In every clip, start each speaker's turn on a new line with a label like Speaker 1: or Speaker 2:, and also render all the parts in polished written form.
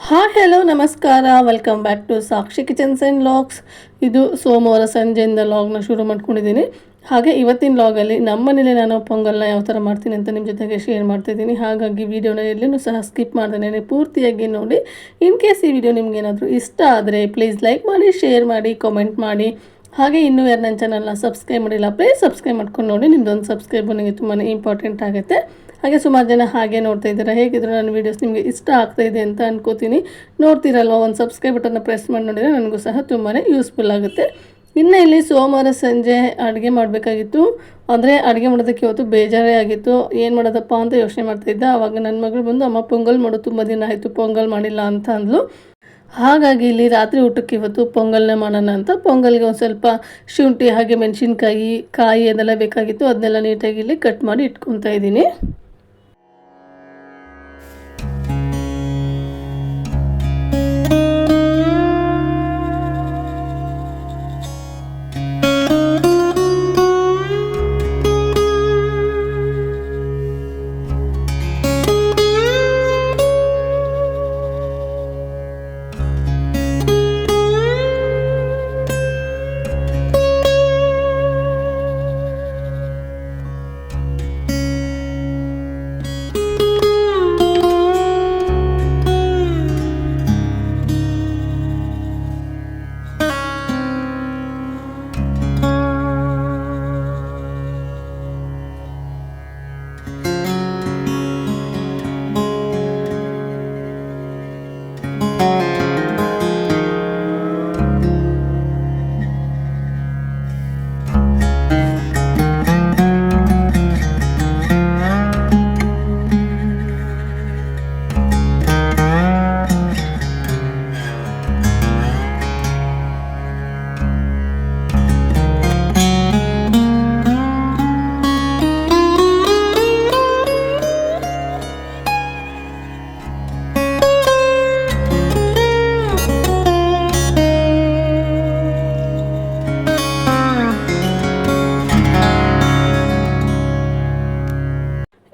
Speaker 1: Hi hello ನಮಸ್ಕಾರ, welcome back to Sakshi kitchens and logs. ಇದು ಸೋಮವಾರ ಸಂಜೆಯಿಂದ ಲಾಗ್ನ ಶುರು ಮಾಡ್ಕೊಂಡಿದ್ದೀನಿ. ಹಾಗೆ ಇವತ್ತಿನ ಲಾಗಲ್ಲಿ ನಮ್ಮ ಮನೇಲಿ ನಾನು ಪೊಂಗಲ್ನ ಯಾವ ಥರ ಮಾಡ್ತೀನಿ ಅಂತ ನಿಮ್ಮ ಜೊತೆಗೆ ಶೇರ್ ಮಾಡ್ತಿದ್ದೀನಿ. ಹಾಗಾಗಿ ವಿಡಿಯೋನ ಎಲ್ಲೂ ಸಹ ಸ್ಕಿಪ್ ಮಾಡ್ದೇನೆ ಪೂರ್ತಿಯಾಗಿ ನೋಡಿ. ಇನ್ ಕೇಸ್ ಈ ವಿಡಿಯೋ ನಿಮ್ಗೆ ಏನಾದರೂ ಇಷ್ಟ ಆದರೆ ಪ್ಲೀಸ್ ಲೈಕ್ ಮಾಡಿ, ಶೇರ್ ಮಾಡಿ, ಕಾಮೆಂಟ್ ಮಾಡಿ. ಹಾಗೆ ಇನ್ನೂ ಯಾರು ನನ್ನ ಚಾನಲ್ನ ಸಬ್ಸ್ಕ್ರೈಬ್ ಮಾಡಿಲ್ಲ ಪ್ಲೀಸ್ ಸಬ್ಸ್ಕ್ರೈಬ್ ಮಾಡ್ಕೊಂಡು ನೋಡಿ. ನಿಮ್ಮದೊಂದು ಸಬ್ಸ್ಕ್ರೈಬ್ ನನಗೆ ತುಂಬಾ ಇಂಪಾರ್ಟೆಂಟ್ ಆಗುತ್ತೆ. ಹಾಗೆ ಸುಮಾರು ಜನ ಹಾಗೆ ನೋಡ್ತಾ ಇದ್ದೀರಾ. ಹೇಗಿದ್ರು ನನ್ನ ವೀಡಿಯೋಸ್ ನಿಮಗೆ ಇಷ್ಟ ಆಗ್ತಾಯಿದೆ ಅಂತ ಅನ್ಕೋತೀನಿ. ನೋಡ್ತೀರಲ್ವ, ಒಂದು ಸಬ್ಸ್ಕ್ರೈಬ್ ಬಟನ್ನ ಪ್ರೆಸ್ ಮಾಡಿ ನೋಡಿದರೆ ನನಗೂ ಸಹ ತುಂಬಾ ಯೂಸ್ಫುಲ್ ಆಗುತ್ತೆ. ಇನ್ನು ಇಲ್ಲಿ ಸೋಮವಾರ ಸಂಜೆ ಅಡುಗೆ ಮಾಡಬೇಕಾಗಿತ್ತು. ಅಂದರೆ ಅಡುಗೆ ಮಾಡೋದಕ್ಕೆ ಇವತ್ತು ಬೇಜಾರೇ ಆಗಿತ್ತು. ಏನು ಮಾಡೋದಪ್ಪ ಅಂತ ಯೋಚನೆ ಮಾಡ್ತಾಯಿದ್ದೆ. ಆವಾಗ ನನ್ನ ಮಗಳು ಬಂದು, ಅಮ್ಮ ಪೊಂಗಲ್ ಮಾಡೋದು ತುಂಬ ದಿನ ಆಯಿತು, ಪೊಂಗಲ್ ಮಾಡಿಲ್ಲ ಅಂತ ಅಂದ್ಲು. ಹಾಗಾಗಿ ಇಲ್ಲಿ ರಾತ್ರಿ ಊಟಕ್ಕೆ ಇವತ್ತು ಪೊಂಗಲ್ನ ಮಾಡೋಣ ಅಂತ ಪೊಂಗಲ್ಗೆ ಒಂದು ಸ್ವಲ್ಪ ಶುಂಠಿ ಹಾಗೆ ಮೆಣಸಿನ್ಕಾಯಿ ಕಾಯಿ ಅದೆಲ್ಲ ಬೇಕಾಗಿತ್ತು. ಅದನ್ನೆಲ್ಲ ನೀಟಾಗಿ ಇಲ್ಲಿ ಕಟ್ ಮಾಡಿ ಇಟ್ಕೊತಾ ಇದ್ದೀನಿ.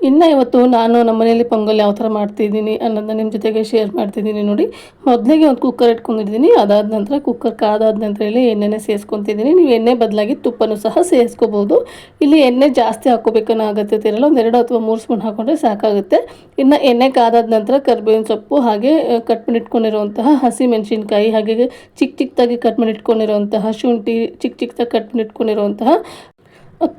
Speaker 1: ಇನ್ನು ಇವತ್ತು ನಾನು ನಮ್ಮ ಮನೇಲಿ ಪೊಂಗಲ್ ಯಾವ ಥರ ಮಾಡ್ತಿದ್ದೀನಿ ಅನ್ನೋದನ್ನ ನಿಮ್ಮ ಜೊತೆಗೆ ಶೇರ್ ಮಾಡ್ತಿದ್ದೀನಿ ನೋಡಿ. ಮೊದಲಿಗೆ ಒಂದು ಕುಕ್ಕರ್ ಇಟ್ಕೊಂಡಿದ್ದೀನಿ. ಅದಾದ ನಂತರ ಕುಕ್ಕರ್ ಕಾದಾದ ನಂತರ ಇಲ್ಲಿ ಎಣ್ಣೆನೇ ಸೇರಿಸ್ಕೊತಿದ್ದೀನಿ. ನೀವು ಎಣ್ಣೆ ಬದಲಾಗಿ ತುಪ್ಪನೂ ಸಹ ಸೇರಿಸ್ಕೋಬೋದು. ಇಲ್ಲಿ ಎಣ್ಣೆ ಜಾಸ್ತಿ ಹಾಕ್ಕೋಬೇಕನ್ನೋ ಅಗತ್ಯತೆ ಇರಲ್ಲ. ಒಂದು 2 ಅಥವಾ 3 ಸ್ಪೂನ್ ಹಾಕ್ಕೊಂಡ್ರೆ ಸಾಕಾಗುತ್ತೆ. ಇನ್ನು ಎಣ್ಣೆ ಕಾದಾದ ನಂತರ ಕರಿಬೇವಿನ ಸೊಪ್ಪು ಹಾಗೆ ಕಟ್ ಮಾಡಿ ಇಟ್ಕೊಂಡಿರುವಂತಹ ಹಸಿ ಮೆಣಸಿನ್ಕಾಯಿ ಹಾಗೆ ಚಿಕ್ಕ ಚಿಕ್ಕದಾಗಿ ಕಟ್ ಮಾಡಿ ಇಟ್ಕೊಂಡಿರುವಂತಹ ಶುಂಠಿ ಚಿಕ್ಕ ಚಿಕ್ಕದಾಗಿ ಕಟ್ ಮಾಡಿ ಇಟ್ಕೊಂಡಿರುವಂತಹ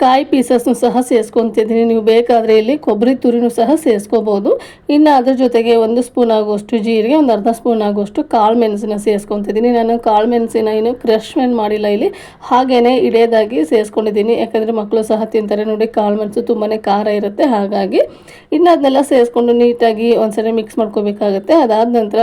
Speaker 1: ಕಾಯಿ ಪೀಸಸ್ನು ಸಹ ಸೇರಿಸ್ಕೊತಿದ್ದೀನಿ. ನೀವು ಬೇಕಾದರೆ ಇಲ್ಲಿ ಕೊಬ್ಬರಿ ತುರಿನೂ ಸಹ ಸೇರಿಸ್ಕೋಬೋದು. ಇನ್ನು ಅದ್ರ ಜೊತೆಗೆ 1 ಸ್ಪೂನ್ ಆಗುವಷ್ಟು ಜೀರಿಗೆ, ಒಂದು ಅರ್ಧ ಸ್ಪೂನ್ ಆಗುವಷ್ಟು ಕಾಳು ಮೆಣಸನ್ನ ಸೇರಿಸ್ಕೊತಿದ್ದೀನಿ. ನಾನು ಕಾಳು ಮೆಣಸಿನ ಏನು ಕ್ರಷ್ ಮಾಡಿಲ್ಲ, ಇಲ್ಲಿ ಹಾಗೇ ಇಡೇದಾಗಿ ಸೇರಿಸ್ಕೊಂಡಿದ್ದೀನಿ. ಯಾಕಂದರೆ ಮಕ್ಕಳು ಸಹ ತಿಂತಾರೆ ನೋಡಿ, ಕಾಳು ಮೆಣಸು ತುಂಬಾ ಖಾರ ಇರುತ್ತೆ. ಹಾಗಾಗಿ ಇನ್ನು ಅದನ್ನೆಲ್ಲ ಸೇರಿಸ್ಕೊಂಡು ನೀಟಾಗಿ ಒಂದ್ಸರಿ ಮಿಕ್ಸ್ ಮಾಡ್ಕೋಬೇಕಾಗುತ್ತೆ. ಅದಾದ ನಂತರ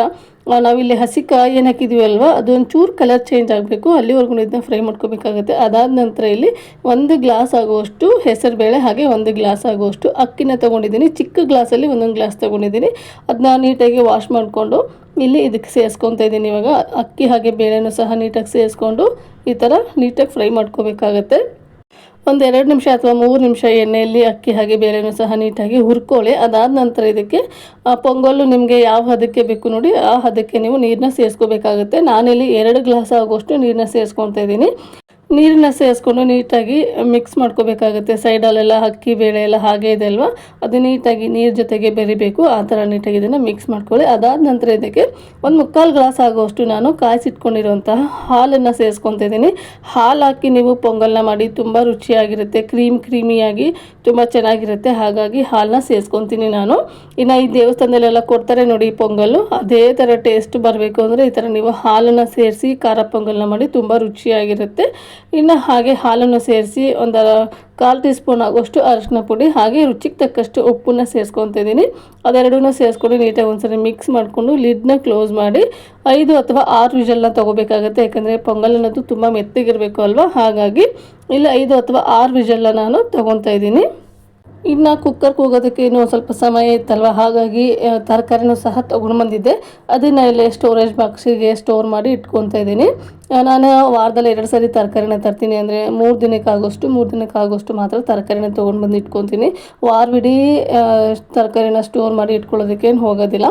Speaker 1: ನಾವಿಲ್ಲಿ ಹಸಿ ಕಾಯಿ ಏನು ಹಾಕಿದ್ದೀವಿ ಅಲ್ವಾ, ಅದೊಂಚೂರು ಕಲರ್ ಚೇಂಜ್ ಆಗಬೇಕು, ಅಲ್ಲಿವರೆಗೂ ಇದನ್ನ ಫ್ರೈ ಮಾಡ್ಕೋಬೇಕಾಗುತ್ತೆ. ಅದಾದ ನಂತರ ಇಲ್ಲಿ 1 ಗ್ಲಾಸ್ ಆಗುವಷ್ಟು ಹೆಸರುಬೇಳೆ ಹಾಗೆ 1 ಗ್ಲಾಸ್ ಆಗುವಷ್ಟು ಅಕ್ಕಿನ ತೊಗೊಂಡಿದ್ದೀನಿ. ಚಿಕ್ಕ ಗ್ಲಾಸಲ್ಲಿ 1 ಗ್ಲಾಸ್ ತೊಗೊಂಡಿದ್ದೀನಿ. ಅದನ್ನ ನೀಟಾಗಿ ವಾಶ್ ಮಾಡಿಕೊಂಡು ಇಲ್ಲಿ ಇದಕ್ಕೆ ಸೇರಿಸ್ಕೊತಾ ಇದ್ದೀನಿ. ಇವಾಗ ಅಕ್ಕಿ ಹಾಗೆ ಬೇಳೆನೂ ಸಹ ನೀಟಾಗಿ ಸೇರಿಸ್ಕೊಂಡು ಈ ಥರ ನೀಟಾಗಿ ಫ್ರೈ ಮಾಡ್ಕೋಬೇಕಾಗತ್ತೆ. ಒಂದು 2 ನಿಮಿಷ ಅಥವಾ 3 ನಿಮಿಷ ಎಣ್ಣೆಯಲ್ಲಿ ಅಕ್ಕಿ ಹಾಗೆ ಬೇಳೆನೂ ಸಹ ನೀಟಾಗಿ ಹುರ್ಕೊಳ್ಳಿ. ಅದಾದ ನಂತರ ಇದಕ್ಕೆ ಪೊಂಗಲ್ಲು ನಿಮಗೆ ಯಾವ ಹದಕ್ಕೆ ಬೇಕು ನೋಡಿ, ಆ ಹದಕ್ಕೆ ನೀವು ನೀರನ್ನ ಸೇರಿಸ್ಕೋಬೇಕಾಗುತ್ತೆ. ನಾನಿಲ್ಲಿ 2 ಗ್ಲಾಸ್ ಆಗುವಷ್ಟು ನೀರನ್ನ ಸೇರಿಸ್ಕೊತಾ ಇದ್ದೀನಿ. ನೀರನ್ನ ಸೇರಿಸ್ಕೊಂಡು ನೀಟಾಗಿ ಮಿಕ್ಸ್ ಮಾಡ್ಕೋಬೇಕಾಗುತ್ತೆ. ಸೈಡಲ್ಲೆಲ್ಲ ಅಕ್ಕಿ ಬೇಳೆ ಎಲ್ಲ ಹಾಗೆ ಇದೆ ಅಲ್ವಾ, ಅದು ನೀಟಾಗಿ ನೀರು ಜೊತೆಗೆ ಬೆರಿಬೇಕು. ಆ ಥರ ನೀಟಾಗಿ ಇದನ್ನು ಮಿಕ್ಸ್ ಮಾಡ್ಕೊಳ್ಳಿ. ಅದಾದ ನಂತರ ಇದಕ್ಕೆ 1/4 ಗ್ಲಾಸ್ ಆಗುವಷ್ಟು ನಾನು ಕಾಯಿಸಿಟ್ಕೊಂಡಿರುವಂತಹ ಹಾಲನ್ನು ಸೇರಿಸ್ಕೊತಾ ಇದ್ದೀನಿ. ಹಾಲು ಹಾಕಿ ನೀವು ಪೊಂಗಲ್ನ ಮಾಡಿ ತುಂಬ ರುಚಿಯಾಗಿರುತ್ತೆ, ಕ್ರೀಮಿಯಾಗಿ ತುಂಬ ಚೆನ್ನಾಗಿರುತ್ತೆ. ಹಾಗಾಗಿ ಹಾಲನ್ನ ಸೇರಿಸ್ಕೊತೀನಿ ನಾನು. ಇನ್ನು ಈ ದೇವಸ್ಥಾನದಲ್ಲೆಲ್ಲ ಕೊಡ್ತಾರೆ ನೋಡಿ ಪೊಂಗಲ್ಲು, ಅದೇ ಥರ ಟೇಸ್ಟ್ ಬರಬೇಕು ಅಂದರೆ ಈ ಥರ ನೀವು ಹಾಲನ್ನು ಸೇರಿಸಿ ಖಾರ ಪೊಂಗಲ್ನ ಮಾಡಿ ತುಂಬ ರುಚಿಯಾಗಿರುತ್ತೆ. ಇನ್ನು ಹಾಗೆ ಹಾಲನ್ನು ಸೇರಿಸಿ ಒಂದು 1/4 ಟೀ ಸ್ಪೂನ್ ಆಗುವಷ್ಟು ಅರಿಶಿನ ಪುಡಿ ಹಾಗೆ ರುಚಿಗೆ ತಕ್ಕಷ್ಟು ಉಪ್ಪನ್ನ ಸೇರಿಸ್ಕೊತಾ ಇದ್ದೀನಿ. ಅದೆರಡನ್ನೂ ಸೇರಿಸ್ಕೊಂಡು ನೀಟಾಗಿ ಒಂದ್ಸರಿ ಮಿಕ್ಸ್ ಮಾಡಿಕೊಂಡು ಲಿಡ್ನ ಕ್ಲೋಸ್ ಮಾಡಿ 5 ಅಥವಾ 6 ವಿಷಲ್ನ ತೊಗೋಬೇಕಾಗುತ್ತೆ. ಯಾಕಂದರೆ ಪೊಂಗಲ್ ಅನ್ನೋದು ತುಂಬ ಮೆತ್ತಗಿರಬೇಕು ಅಲ್ವಾ, ಹಾಗಾಗಿ ಇಲ್ಲಿ 5 ಅಥವಾ 6 ವಿಷಲ್ನ ನಾನು ತೊಗೊತಾ ಇದ್ದೀನಿ. ಇನ್ನು ಕುಕ್ಕರ್ ಕೂಗೋದಕ್ಕೆ ಇನ್ನೂ ಸ್ವಲ್ಪ ಸಮಯ ಇತ್ತಲ್ವ, ಹಾಗಾಗಿ ತರಕಾರಿನೂ ಸಹ ತೊಗೊಂಡು ಬಂದಿದ್ದೆ. ಅದನ್ನು ಇಲ್ಲಿ ಸ್ಟೋರೇಜ್ ಬಾಕ್ಸಿಗೆ ಸ್ಟೋರ್ ಮಾಡಿ ಇಟ್ಕೊತಾ ಇದ್ದೀನಿ. ನಾನು ವಾರದಲ್ಲಿ 2 ಸರಿ ತರಕಾರಿನ ತರ್ತೀನಿ. ಅಂದರೆ 3 ದಿನಕ್ಕಾಗೋಷ್ಟು ಮಾತ್ರ ತರಕಾರಿನ ತೊಗೊಂಡು ಬಂದು ಇಟ್ಕೊತೀನಿ. ವಾರವಿಡೀ ತರಕಾರಿನ ಸ್ಟೋರ್ ಮಾಡಿ ಇಟ್ಕೊಳ್ಳೋದಕ್ಕೇನು ಹೋಗೋದಿಲ್ಲ.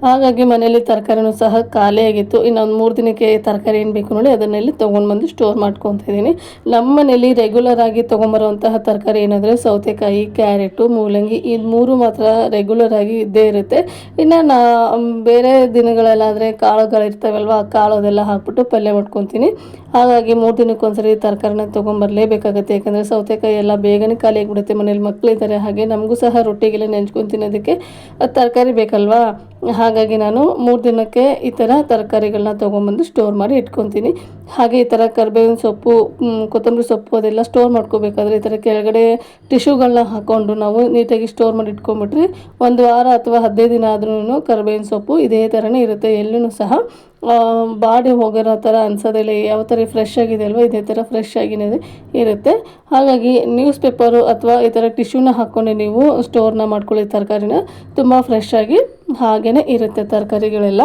Speaker 1: ಹಾಗಾಗಿ ಮನೆಯಲ್ಲಿ ತರಕಾರಿನೂ ಸಹ ಖಾಲಿಯಾಗಿತ್ತು. ಇನ್ನೊಂದು 3 ದಿನಕ್ಕೆ ತರಕಾರಿ ಏನು ಬೇಕು ನೋಡಿ ಅದನ್ನೆಲ್ಲಿ ತೊಗೊಂಡು ಬಂದು ಸ್ಟೋರ್ ಮಾಡ್ಕೊತಾ ಇದ್ದೀನಿ. ನಮ್ಮ ಮನೇಲಿ ರೆಗ್ಯುಲರ್ ಆಗಿ ತೊಗೊಂಬರುವಂತಹ ತರಕಾರಿ ಏನಂದರೆ ಸೌತೆಕಾಯಿ, ಕ್ಯಾರೆಟು, ಮೂಲಂಗಿ ಇದು 3 ಮಾತ್ರ ರೆಗ್ಯುಲರ್ ಆಗಿ ಇದ್ದೇ ಇರುತ್ತೆ. ಇನ್ನು ಬೇರೆ ದಿನಗಳಲ್ಲಾದರೆ ಕಾಳುಗಳಿರ್ತಾವಲ್ವ, ಆ ಕಾಳು ಅದೆಲ್ಲ ಹಾಕ್ಬಿಟ್ಟು ಪಲ್ಯ ಮಾಡ್ಕೊತೀನಿ. ಹಾಗಾಗಿ 3 ದಿನಕ್ಕೊಂದ್ಸರಿ ತರಕಾರಿನ ತೊಗೊಂಬರಲೇಬೇಕಾಗುತ್ತೆ. ಯಾಕಂದರೆ ಸೌತೆಕಾಯಿ ಎಲ್ಲ ಬೇಗನೆ ಖಾಲಿ ಆಗಿಬಿಡುತ್ತೆ. ಮನೇಲಿ ಮಕ್ಕಳಿದ್ದಾರೆ, ಹಾಗೆ ನಮಗೂ ಸಹ ರೊಟ್ಟಿಗೆಲ್ಲ ನೆಂಚ್ಕೊಂಡು ತಿನ್ನೋದಕ್ಕೆ ತರಕಾರಿ ಬೇಕಲ್ವಾ. ಹಾಗಾಗಿ ನಾನು 3 ದಿನಕ್ಕೆ ಈ ಥರ ತರಕಾರಿಗಳನ್ನ ತೊಗೊಂಬಂದು ಸ್ಟೋರ್ ಮಾಡಿ ಇಟ್ಕೊತೀನಿ. ಹಾಗೆ ಈ ಥರ ಕರಿಬೇವಿನ ಸೊಪ್ಪು, ಕೊತ್ತಂಬರಿ ಸೊಪ್ಪು ಅದೆಲ್ಲ ಸ್ಟೋರ್ ಮಾಡ್ಕೋಬೇಕಾದ್ರೆ ಈ ಥರ ಕೆಳಗಡೆ ಟಿಶ್ಯೂಗಳನ್ನ ಹಾಕ್ಕೊಂಡು ನಾವು ನೀಟಾಗಿ ಸ್ಟೋರ್ ಮಾಡಿ ಇಟ್ಕೊಂಡ್ಬಿಟ್ರೆ 1 ವಾರ ಅಥವಾ 15 ದಿನ ಆದ್ರೂ ಕರಿಬೇವಿನ ಸೊಪ್ಪು ಇದೇ ಥರನೇ ಇರುತ್ತೆ. ಎಲ್ಲೂ ಸಹ ಬಾಡಿ ಹೋಗಿರೋ ಥರ ಅನ್ಸೋದಿಲ್ಲ. ಯಾವ ಥರ ಫ್ರೆಶ್ ಆಗಿದೆ ಅಲ್ವ, ಇದೇ ಥರ ಫ್ರೆಶ್ ಆಗಿನೇ ಇರುತ್ತೆ. ಹಾಗಾಗಿ ನ್ಯೂಸ್ ಪೇಪರು ಅಥವಾ ಈ ಥರ ಟಿಶ್ಯೂನ ಹಾಕ್ಕೊಂಡು ನೀವು ಸ್ಟೋರ್ನ ಮಾಡ್ಕೊಳ್ಳಿ ತರಕಾರಿನ, ತುಂಬ ಫ್ರೆಶ್ ಆಗಿ ಹಾಗೇ ಇರುತ್ತೆ ತರಕಾರಿಗಳೆಲ್ಲ.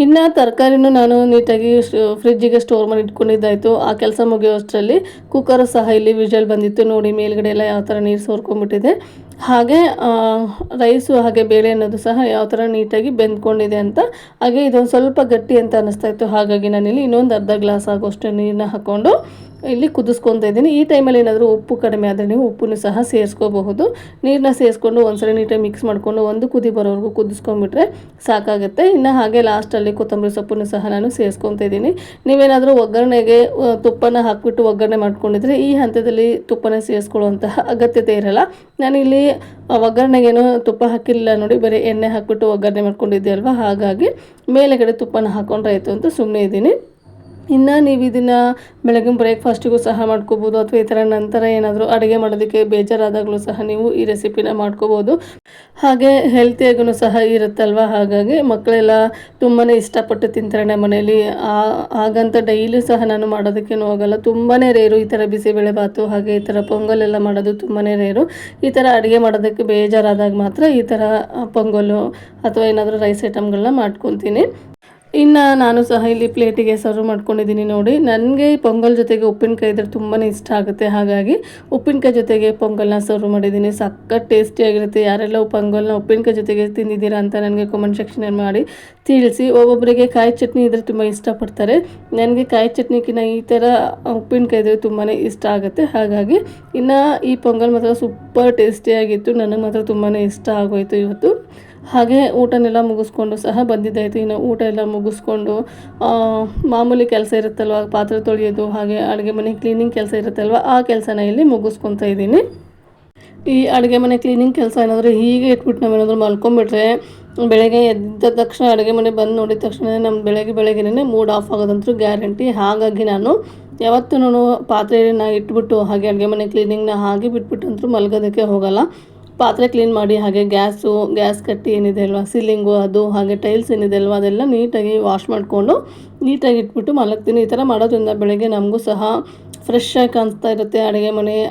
Speaker 1: ಇನ್ನು ತರಕಾರಿನೂ ನಾನು ನೀಟಾಗಿ ಫ್ರಿಜ್ಜಿಗೆ ಸ್ಟೋರ್ ಮಾಡಿ ಇಟ್ಕೊಂಡಿದ್ದಾಯಿತು. ಆ ಕೆಲಸ ಮುಗಿಯೋಷ್ಟರಲ್ಲಿ ಕುಕ್ಕರು ಸಹ ಇಲ್ಲಿ ವಿಷಲ್ ಬಂದಿತ್ತು ನೋಡಿ. ಮೇಲ್ಗಡೆ ಎಲ್ಲ ಯಾವ ಥರ ನೀರು ಸೋರ್ಕೊಂಡ್ಬಿಟ್ಟಿದೆ. ಹಾಗೆ ರೈಸು ಹಾಗೆ ಬೇಳೆ ಅನ್ನೋದು ಸಹ ಯಾವ ಥರ ನೀಟಾಗಿ ಬೆಂದ್ಕೊಂಡಿದೆ ಅಂತ. ಹಾಗೆ ಇದೊಂದು ಸ್ವಲ್ಪ ಗಟ್ಟಿ ಅಂತ ಅನ್ನಿಸ್ತಾ ಇತ್ತು. ಹಾಗಾಗಿ ನಾನಿಲ್ಲಿ ಇನ್ನೊಂದು ಅರ್ಧ ಗ್ಲಾಸ್ ಆಗೋಷ್ಟು ನೀರನ್ನ ಹಾಕ್ಕೊಂಡು ಇಲ್ಲಿ ಕುದಿಸ್ಕೊತಾ ಇದ್ದೀನಿ. ಈ ಟೈಮಲ್ಲಿ ಏನಾದರೂ ಉಪ್ಪು ಕಡಿಮೆ ಆದರೆ ನೀವು ಉಪ್ಪನ್ನು ಸಹ ಸೇರಿಸ್ಕೋಬಹುದು. ನೀರನ್ನ ಸೇರಿಸ್ಕೊಂಡು ಒಂದ್ಸರಿ ನೀಟಾಗಿ ಮಿಕ್ಸ್ ಮಾಡಿಕೊಂಡು ಒಂದು ಕುದಿ ಬರೋವರೆಗೂ ಕುದಿಸ್ಕೊಂಡ್ಬಿಟ್ರೆ ಸಾಕಾಗುತ್ತೆ. ಇನ್ನು ಹಾಗೆ ಲಾಸ್ಟಲ್ಲಿ ಕೊತ್ತಂಬರಿ ಸೊಪ್ಪನ್ನು ಸಹ ನಾನು ಸೇರಿಸ್ಕೊತಾ ಇದ್ದೀನಿ. ನೀವೇನಾದರೂ ಒಗ್ಗರಣೆಗೆ ತುಪ್ಪನ ಹಾಕಿಬಿಟ್ಟು ಒಗ್ಗರಣೆ ಮಾಡ್ಕೊಂಡಿದ್ರೆ ಈ ಹಂತದಲ್ಲಿ ತುಪ್ಪನ ಸೇರಿಸ್ಕೊಳ್ಳುವಂತಹ ಅಗತ್ಯತೆ ಇರಲ್ಲ. ನಾನಿಲ್ಲಿ ಒಗ್ಗರಣೆಗೇನು ತುಪ್ಪ ಹಾಕಿಲ್ಲ ನೋಡಿ, ಬರೀ ಎಣ್ಣೆ ಹಾಕಿಬಿಟ್ಟು ಒಗ್ಗರಣೆ ಮಾಡ್ಕೊಂಡಿದ್ದೆ ಅಲ್ವಾ. ಹಾಗಾಗಿ ಮೇಲೆಗಡೆ ತುಪ್ಪನ ಹಾಕ್ಕೊಂಡ್ರೆ ಆಯಿತು ಅಂತ ಸುಮ್ಮನೆ ಇದ್ದೀನಿ. ಇನ್ನು ನೀವು ಇದನ್ನು ಬೆಳಗಿನ ಬ್ರೇಕ್ಫಾಸ್ಟಿಗೂ ಸಹ ಮಾಡ್ಕೋಬೋದು, ಅಥವಾ ಈ ಥರ ನಂತರ ಏನಾದರೂ ಅಡುಗೆ ಮಾಡೋದಕ್ಕೆ ಬೇಜಾರಾದಾಗಲೂ ಸಹ ನೀವು ಈ ರೆಸಿಪಿನ ಮಾಡ್ಕೋಬೋದು. ಹಾಗೆ ಹೆಲ್ತಿಯಾಗೂ ಸಹ ಇರುತ್ತಲ್ವ. ಹಾಗಾಗಿ ಮಕ್ಕಳೆಲ್ಲ ತುಂಬಾ ಇಷ್ಟಪಟ್ಟು ತಿಂತಾರೆ ನಮ್ಮ ಮನೆಯಲ್ಲಿ. ಹಾಗಂತ ಡೈಲಿ ಸಹ ನಾನು ಮಾಡೋದಕ್ಕೇನು ಹೋಗಲ್ಲ. ತುಂಬಾ ರೇರು ಈ ಥರ ಬಿಸಿಬೇಳೆಬಾತು ಹಾಗೆ ಈ ಥರ ಪೊಂಗಲೆಲ್ಲ ಮಾಡೋದು ತುಂಬಾ ರೇರು. ಈ ಥರ ಅಡುಗೆ ಮಾಡೋದಕ್ಕೆ ಬೇಜಾರಾದಾಗ ಮಾತ್ರ ಈ ಥರ ಪೊಂಗಲು ಅಥವಾ ಏನಾದರೂ ರೈಸ್ ಐಟಮ್ಗಳನ್ನ ಮಾಡ್ಕೊತೀನಿ. ಇನ್ನು ನಾನು ಸಹ ಇಲ್ಲಿ ಪ್ಲೇಟಿಗೆ ಸರ್ವ್ ಮಾಡ್ಕೊಂಡಿದ್ದೀನಿ ನೋಡಿ. ನನಗೆ ಈ ಪೊಂಗಲ್ ಜೊತೆಗೆ ಉಪ್ಪಿನಕಾಯಿ ಇದ್ರೆ ತುಂಬಾ ಇಷ್ಟ ಆಗುತ್ತೆ. ಹಾಗಾಗಿ ಉಪ್ಪಿನಕಾಯಿ ಜೊತೆಗೆ ಪೊಂಗಲ್ನ ಸರ್ವ್ ಮಾಡಿದ್ದೀನಿ. ಸಖತ್ ಟೇಸ್ಟಿಯಾಗಿರುತ್ತೆ. ಯಾರೆಲ್ಲ ಪೊಂಗಲ್ನ ಉಪ್ಪಿನಕಾಯಿ ಜೊತೆಗೆ ತಿಂದಿದ್ದೀರಾ ಅಂತ ನನಗೆ ಕಮೆಂಟ್ ಸೆಕ್ಷನಲ್ಲಿ ಮಾಡಿ ತಿಳಿಸಿ. ಒಬ್ಬೊಬ್ಬರಿಗೆ ಕಾಯಿ ಚಟ್ನಿ ಇದ್ದರೆ ತುಂಬ ಇಷ್ಟಪಡ್ತಾರೆ. ನನಗೆ ಕಾಯಿ ಚಟ್ನಿಗಿನ್ನ ಈ ಥರ ಉಪ್ಪಿನಕಾಯಿ ಇದ್ದರೆ ತುಂಬಾ ಇಷ್ಟ ಆಗುತ್ತೆ. ಹಾಗಾಗಿ ಇನ್ನು ಈ ಪೊಂಗಲ್ ಮಾತ್ರ ಸೂಪರ್ ಟೇಸ್ಟಿಯಾಗಿತ್ತು. ನನಗೆ ಮಾತ್ರ ತುಂಬಾ ಇಷ್ಟ ಆಗೋಯಿತು ಇವತ್ತು. ಹಾಗೆ ಊಟನೆಲ್ಲ ಮುಗಿಸ್ಕೊಂಡು ಸಹ ಬಂದಿದ್ದಾಯಿತು. ಇನ್ನು ಊಟ ಎಲ್ಲ ಮುಗಿಸ್ಕೊಂಡು ಮಾಮೂಲಿ ಕೆಲಸ ಇರುತ್ತಲ್ವ, ಪಾತ್ರೆ ತೊಳೆಯೋದು ಹಾಗೆ ಅಡುಗೆ ಮನೆ ಕ್ಲೀನಿಂಗ್ ಕೆಲಸ ಇರುತ್ತಲ್ವ, ಆ ಕೆಲಸನ ಇಲ್ಲಿ ಮುಗಿಸ್ಕೊತಾ ಇದ್ದೀನಿ. ಈ ಅಡುಗೆ ಮನೆ ಕ್ಲೀನಿಂಗ್ ಕೆಲಸ ಏನಾದರೂ ಹೀಗೆ ಇಟ್ಬಿಟ್ಟು ನಾವೇನಾದರೂ ಮಲ್ಕೊಂಡ್ಬಿಟ್ರೆ ಬೆಳಗ್ಗೆ ಎದ್ದ ತಕ್ಷಣ ಅಡುಗೆ ಮನೆ ಬಂದು ನೋಡಿದ ತಕ್ಷಣ ನಮ್ಮ ಬೆಳಗ್ಗೆನೇ ಮೂಡ್ ಆಫ್ ಆಗೋದಂತೂ ಗ್ಯಾರಂಟಿ. ಹಾಗಾಗಿ ನಾನು ಯಾವತ್ತೂ ಪಾತ್ರೆನ ಇಟ್ಬಿಟ್ಟು ಹಾಗೆ ಅಡುಗೆ ಮನೆ ಕ್ಲೀನಿಂಗ್ನ ಹಾಗೆ ಬಿಟ್ಬಿಟ್ಟು ಅಂತೂ ಮಲ್ಗೋದಕ್ಕೆ ಹೋಗಲ್ಲ. ಪಾತ್ರೆ ಕ್ಲೀನ್ ಮಾಡಿ ಹಾಗೆ ಗ್ಯಾಸ್ ಕಟ್ಟಿ ಏನಿದೆ ಅಲ್ವಾ ಸೀಲಿಂಗು ಅದು ಹಾಗೆ ಟೈಲ್ಸ್ ಏನಿದೆ ಅಲ್ವಾ ಅದೆಲ್ಲ ನೀಟಾಗಿ ವಾಶ್ ಮಾಡಿಕೊಂಡು ನೀಟಾಗಿ ಇಟ್ಬಿಟ್ಟು ಮಲಗ್ತೀನಿ. ಈ ಥರ ಮಾಡೋದ್ರಿಂದ ಬೆಳಗ್ಗೆ ನಮಗೂ ಸಹ ಫ್ರೆಶ್ ಆಗಿ ಕಾಣಿಸ್ತಾ ಇರುತ್ತೆ.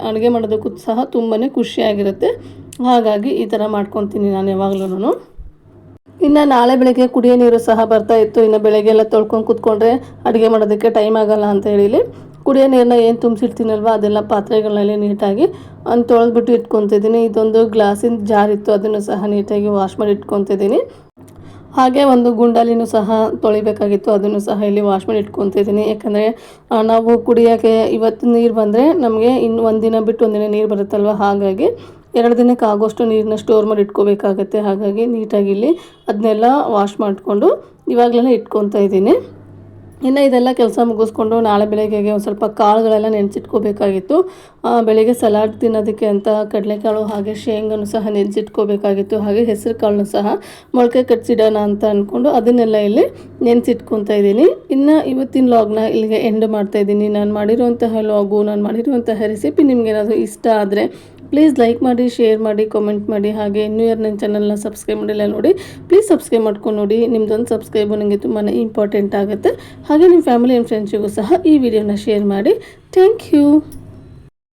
Speaker 1: ಅಡುಗೆ ಮಾಡೋದಕ್ಕೂ ಸಹ ತುಂಬಾ ಖುಷಿಯಾಗಿರುತ್ತೆ. ಹಾಗಾಗಿ ಈ ಥರ ಮಾಡ್ಕೊತೀನಿ ನಾನು ಯಾವಾಗ್ಲೂ. ಇನ್ನು ನಾಳೆ ಬೆಳಗ್ಗೆ ಕುಡಿಯೋ ನೀರು ಸಹ ಬರ್ತಾ ಇತ್ತು. ಇನ್ನು ಬೆಳಗ್ಗೆ ಎಲ್ಲ ತೊಳ್ಕೊಂಡು ಕೂತ್ಕೊಂಡ್ರೆ ಅಡುಗೆ ಮಾಡೋದಕ್ಕೆ ಟೈಮ್ ಆಗೋಲ್ಲ ಅಂತ ಹೇಳಿ ಕುಡಿಯೋ ನೀರನ್ನ ಏನು ತುಂಬಿಸಿರ್ತೀನಲ್ವ ಅದೆಲ್ಲ ಪಾತ್ರೆಗಳಲ್ಲಿ ನೀಟಾಗಿ ತೊಳೆದ್ಬಿಟ್ಟು ಇಟ್ಕೊತಿದ್ದೀನಿ. ಇದೊಂದು ಗ್ಲಾಸಿನ ಜಾರ್ ಇತ್ತು, ಅದನ್ನು ಸಹ ನೀಟಾಗಿ ವಾಶ್ ಮಾಡಿ ಇಟ್ಕೊತಿದ್ದೀನಿ. ಹಾಗೆ ಒಂದು ಗುಂಡಾಲಿನೂ ಸಹ ತೊಳಿಬೇಕಾಗಿತ್ತು, ಅದನ್ನು ಸಹ ಇಲ್ಲಿ ವಾಶ್ ಮಾಡಿ ಇಟ್ಕೊತಿದ್ದೀನಿ. ಯಾಕಂದರೆ ನಾವು ಕುಡಿಯೋಕ್ಕೆ ಇವತ್ತು ನೀರು ಬಂದರೆ ನಮಗೆ ಇನ್ನು ಒಂದಿನ ಬಿಟ್ಟು ಒಂದಿನ ನೀರು ಬರುತ್ತಲ್ವ, ಹಾಗಾಗಿ 2 ದಿನಕ್ಕೆ ಆಗೋಷ್ಟು ನೀರನ್ನ ಸ್ಟೋರ್ ಮಾಡಿ ಇಟ್ಕೋಬೇಕಾಗತ್ತೆ. ಹಾಗಾಗಿ ನೀಟಾಗಿ ಇಲ್ಲಿ ಅದನ್ನೆಲ್ಲ ವಾಶ್ ಮಾಡಿಕೊಂಡು ಇವಾಗಲೇ ಇಟ್ಕೊತಾ ಇದ್ದೀನಿ. ಇನ್ನು ಇದೆಲ್ಲ ಕೆಲಸ ಮುಗಿಸ್ಕೊಂಡು ನಾಳೆ ಬೆಳಗ್ಗೆಗೆ ಒಂದು ಸ್ವಲ್ಪ ಕಾಳುಗಳೆಲ್ಲ ನೆನೆಸಿಟ್ಕೋಬೇಕಾಗಿತ್ತು. ಬೆಳಗ್ಗೆ ಸಲಾಡ್ ತಿನ್ನೋದಕ್ಕೆ ಅಂತ ಕಡಲೆಕಾಳು ಹಾಗೆ ಶೇಂಗನ್ನು ಸಹ ನೆನೆಸಿಟ್ಕೋಬೇಕಾಗಿತ್ತು. ಹಾಗೆ ಹೆಸರು ಕಾಳನ್ನು ಸಹ ಮೊಳಕೆ ಕಟ್ಸಿಡೋಣ ಅಂತ ಅಂದ್ಕೊಂಡು ಅದನ್ನೆಲ್ಲ ಇಲ್ಲಿ ನೆನೆಸಿಟ್ಕೊತಾ ಇದ್ದೀನಿ. ಇನ್ನು ಇವತ್ತಿನ ಲಾಗ್ನ ಇಲ್ಲಿಗೆ ಎಂಡ್ ಮಾಡ್ತಾಯಿದ್ದೀನಿ. ನಾನು ಮಾಡಿರುವಂತಹ ಲಾಗು, ನಾನು ಮಾಡಿರುವಂತಹ ರೆಸಿಪಿ ನಿಮಗೇನಾದರೂ ಇಷ್ಟ ಆದರೆ ಪ್ಲೀಸ್ ಲೈಕ್ ಮಾಡಿ, ಶೇರ್ ಮಾಡಿ, ಕಾಮೆಂಟ್ ಮಾಡಿ. ಹಾಗೆ ಇನ್ನೂ ಯಾರು ನನ್ನ ಚಾನಲ್ನ ಸಬ್ಸ್ಕ್ರೈಬ್ ಮಾಡಿಲ್ಲ ನೋಡಿ, ಪ್ಲೀಸ್ ಸಬ್ಸ್ಕ್ರೈಬ್ ಮಾಡ್ಕೊಂಡು ನೋಡಿ. ನಿಮ್ಮದೊಂದು ಸಬ್ಸ್ಕ್ರೈಬು ನನಗೆ ತುಂಬಾ ಇಂಪಾರ್ಟೆಂಟ್ ಆಗುತ್ತೆ. ಹಾಗೆ ನಿಮ್ಮ ಫ್ಯಾಮಿಲಿ ಆ್ಯಂಡ್ ಫ್ರೆಂಡ್ಸಿಗೂ ಸಹ ಈ ವಿಡಿಯೋನ ಶೇರ್ ಮಾಡಿ. Thank you.